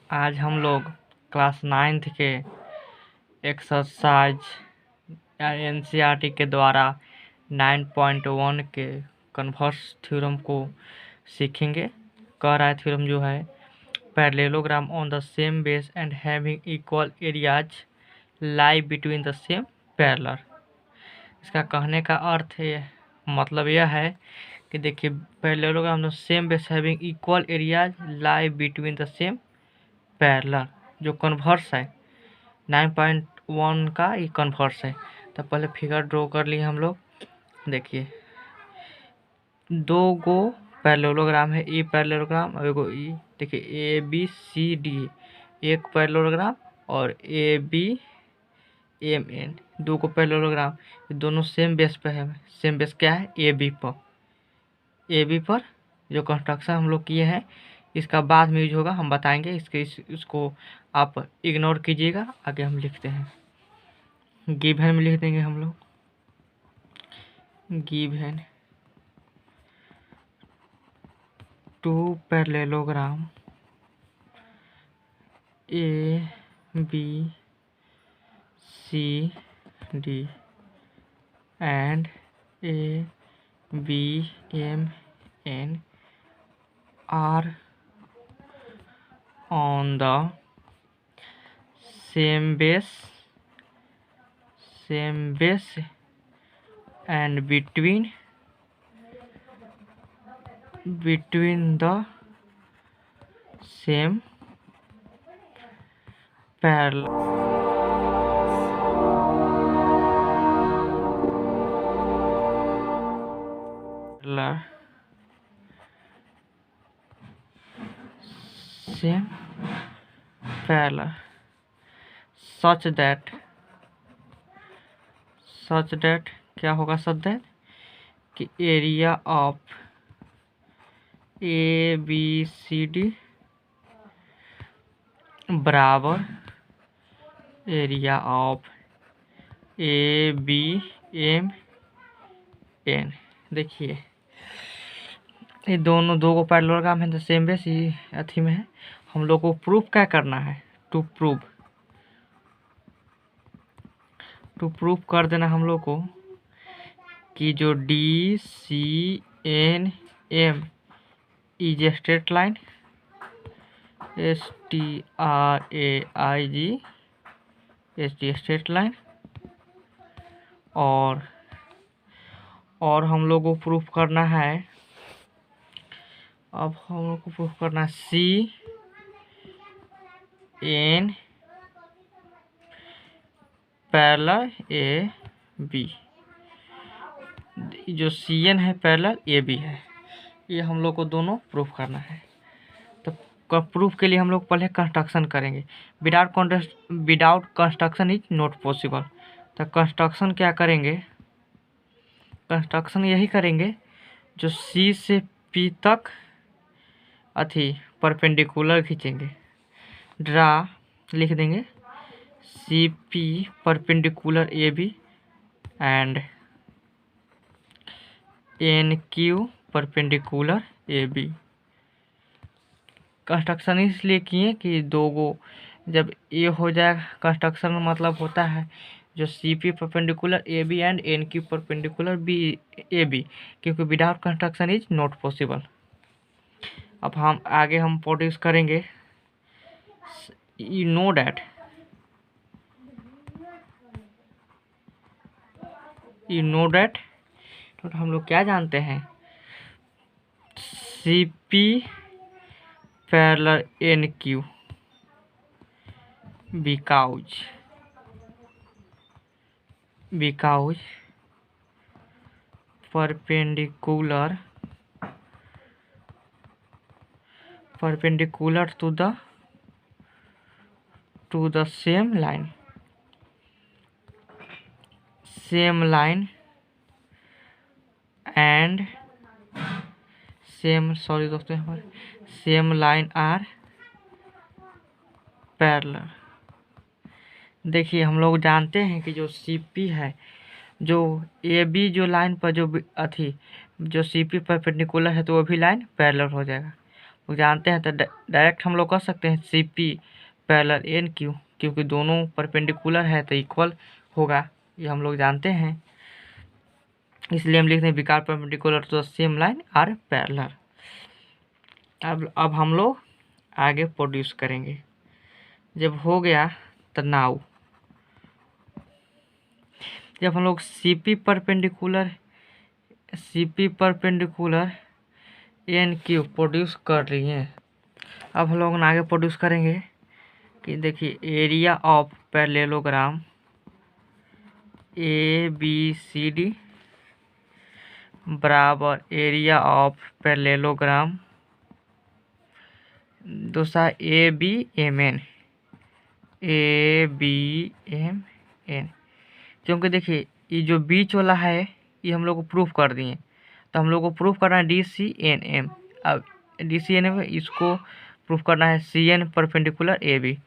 आज हम लोग क्लास 9th के एक्सरसाइज एनसीईआरटी के द्वारा 9.1 के कन्वर्स थ्योरम को सीखेंगे। कह रहा है थ्योरम जो है, parallelogram on the same base and having equal areas lie between the same parallel. इसका कहने का अर्थ है, मतलब यह है कि देखिए, parallelogram on the same base having equal areas lie between the same parallel, जो कन्वर्स है 9.1 का ये कन्वर्स है। तो पहले फिगर ड्रॉ कर लिए हम लोग। देखिए, दो गो पैरेललोग्राम है, ए पैरेललोग्राम और एगो ई। देखिए ए बी सी डी एक पैरेललोग्राम और ए बी एम एन दो को पैरेललोग्राम, दोनों सेम बेस पे है। सेम बेस क्या है? ए बी पर। ए बी पर जो कंस्ट्रक्शन हम लोग किए हैं, इसका बाद में यूज होगा, हम बताएंगे। इसको आप इग्नोर कीजिएगा। आगे हम लिखते हैं, गिवन में लिख देंगे हम लोग, given two parallelogram A B C D and A B M N are on the same base and between the same parallel. Same parallel such that क्या होगा? such that कि area of A B C D बराबर area of A B M N. देखिए, ये दोनों दो को parallelogram है तो सेम बेस ही अथी में है। हम लोग को प्रूफ क्या करना है? टू प्रूफ कर देना हम लोग को कि जो D C N M is a straight line, STRAIG straight line. और हम लोग को प्रूफ करना है, अब हम लोग को प्रूफ करना है C N parallel A B. जो सी एन है पैरेलल ए बी है, ये हम लोग को दोनों प्रूफ करना है। तो प्रूफ के लिए हम लोग पहले कंस्ट्रक्शन करेंगे। Without construction is not possible. तो कंस्ट्रक्शन क्या करेंगे? कंस्ट्रक्शन यही करेंगे, जो सी से पी तक अथी परपेंडिकुलर खींचेंगे। ड्रा लिख देंगे C P perpendicular A B and N Q perpendicular A B. Construction इसलिए किए कि दो गो जब ए हो जाएगा, कंस्ट्रक्शन में मतलब होता है जो C P perpendicular A B and N Q perpendicular B A B, क्योंकि without construction is not possible. अब हम आगे हम प्रोड्यूस करेंगे। यू नो डैट तो हम लोग क्या जानते हैं? C P parallel N Q because perpendicular to the same line and same line are parallel. देखिए, हम लोग जानते हैं कि जो सी पी है, जो ए बी जो लाइन पर जो सी पी परपेंडिकुलर है, तो वो भी लाइन पैरेलल हो जाएगा। लोग जानते हैं, तो डायरेक्ट हम लोग कर सकते हैं C P parallel N Q, क्योंकि दोनों परपेंडिकुलर है तो इक्वल होगा, ये हम लोग जानते हैं। इसलिए हम लिखते हैं विकार perpendicular to the same line are parallel. अब हम लोग आगे प्रोड्यूस करेंगे। जब हो गया तो नाउ जब हम लोग C P perpendicular N Q produce कर रही हैं, अब हम लोग आगे प्रोड्यूस करेंगे कि देखिए area of parallelogram A B C D बराबर एरिया ऑफ पैरेललोग्राम दूसरा ए बी एम एन, क्योंकि देखिए ये जो बीच वाला है ये हम लोग को प्रूफ कर दिए, तो हम लोग को प्रूफ करना है डी सी एन एम। अब डी सी एन एम इसको प्रूफ करना है C N perpendicular A B.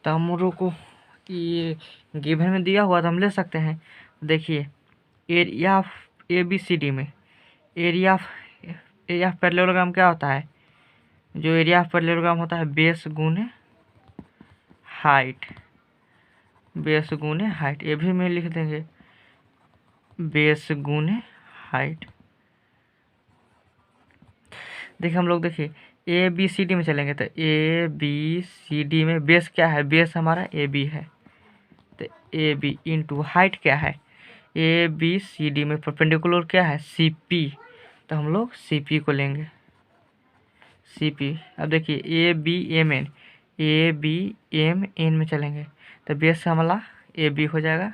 तो हम लोग को ये गिवन में दिया हुआ तो हम ले सकते हैं। देखिए area of A B C D में एरिया ऑफ पैरेललोग्राम क्या होता है, जो एरिया ऑफ पैरेललोग्राम होता है बेस गुने हाइट, बेस गुने हाइट, ये भी में लिख देंगे बेस गुने हाइट। देखिए हम लोग देखिए ए बी सी डी में चलेंगे तो ए बी सी डी में बेस क्या है, बेस हमारा ए बी है, तो ए बी इंटू हाइट क्या है, ए बी सी डी में परपेंडिकुलर क्या है सी पी, तो हम लोग सी पी को लेंगे सी पी। अब देखिए A B M N, A B M N में चलेंगे तो बेस हमारा ए बी हो जाएगा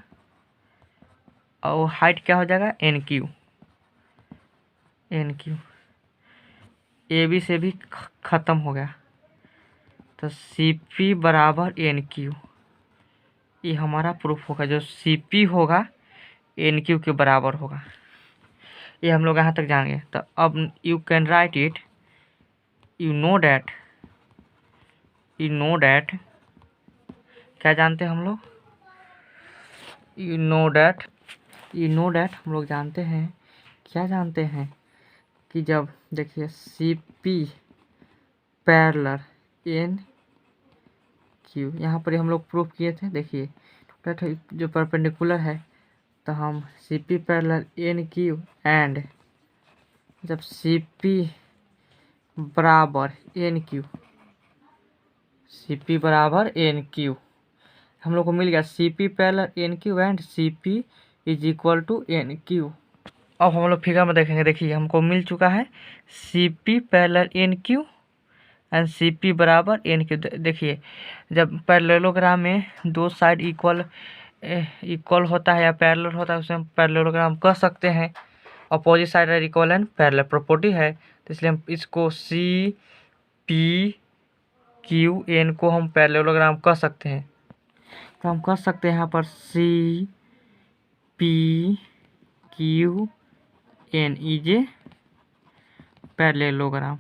और हाइट क्या हो जाएगा एन क्यू, ए बी से भी ख़त्म हो गया, तो सी पी बराबर एन क्यू, ये हमारा प्रूफ होगा। जो सी पी होगा एन क्यू के बराबर होगा, ये हम लोग यहाँ तक जानेंगे। तो अब you can write it, you know that क्या जानते हैं हम लोग, यू नो डैट हम लोग जानते हैं, क्या जानते हैं कि जब देखिए C P parallel N Q, यहाँ पर हम लोग प्रूफ किए थे। देखिए जो परपेंडिकुलर है तो हम C P parallel N Q and जब सी पी बराबर एन क्यू, हम लोग को मिल गया C P parallel N Q and C P is equal to N Q. अब हम लोग फिगर में देखेंगे, देखिए हमको मिल चुका है C P parallel N Q and C P बराबर एन क्यू। देखिए जब पैरेललोग्राम में दो साइड इक्वल होता है या पैरेलल होता है उसे हम पैरेललोग्राम कह सकते हैं। Opposite side are equal and parallel property है, तो इसलिए हम इसको सी पी क्यू एन को हम पैरेललोग्राम कह सकते हैं। तो हम कह सकते हैं यहाँ पर C P Q N is a parallelogram.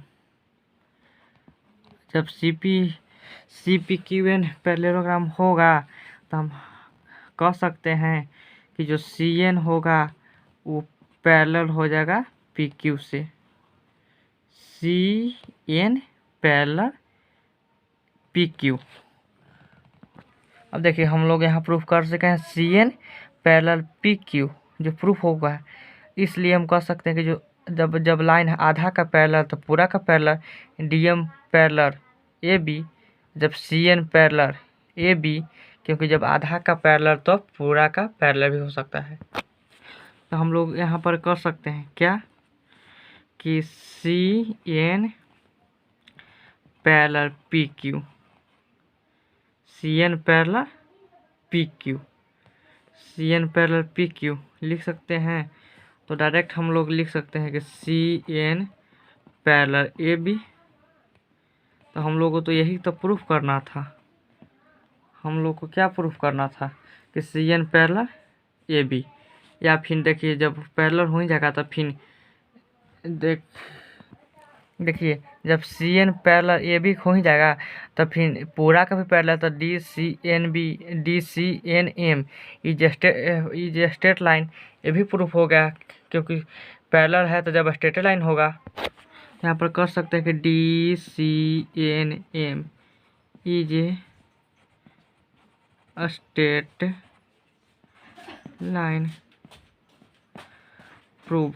जब C P Q N parallelogram होगा तो हम कह सकते हैं कि जो सी एन होगा वो पैरेलल हो जाएगा पी क्यू से, C N parallel P Q. अब देखिए हम लोग यहाँ प्रूफ कर सके हैं C N parallel P Q, जो प्रूफ होगा, इसलिए हम कह सकते हैं कि जो जब लाइन है आधा का पैरेलल तो पूरा का parallel, D M parallel A B, जब C N parallel A B, क्योंकि जब आधा का पैरेलल तो पूरा का पैरेलल भी हो सकता है। तो हम लोग यहाँ पर कर सकते हैं क्या कि C N parallel P Q, C N parallel P Q लिख सकते हैं। तो डायरेक्ट हम लोग लिख सकते हैं कि C N parallel A B. तो हम लोग को तो यही तो प्रूफ करना था, हम लोग को क्या प्रूफ करना था कि C N parallel A B, या फिर देखिए जब पैरेलल हो ही जाएगा तो फिर देखिए जब C N parallel A B हो ही जाएगा तो फिर पूरा का भी पैरेलल, तो D C N M is straight line, ये भी प्रूफ हो गया, क्योंकि पैरेलल है तो जब स्ट्रेट लाइन होगा यहाँ पर कर सकते हैं कि DCNM is a state line prove.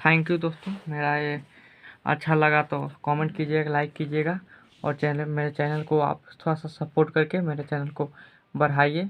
Thank you दोस्तों, मेरा ये अच्छा लगा तो कमेंट कीजिएगा, लाइक कीजिएगा और मेरे चैनल को आप थोड़ा सा सपोर्ट करके मेरे चैनल को बढ़ाइए।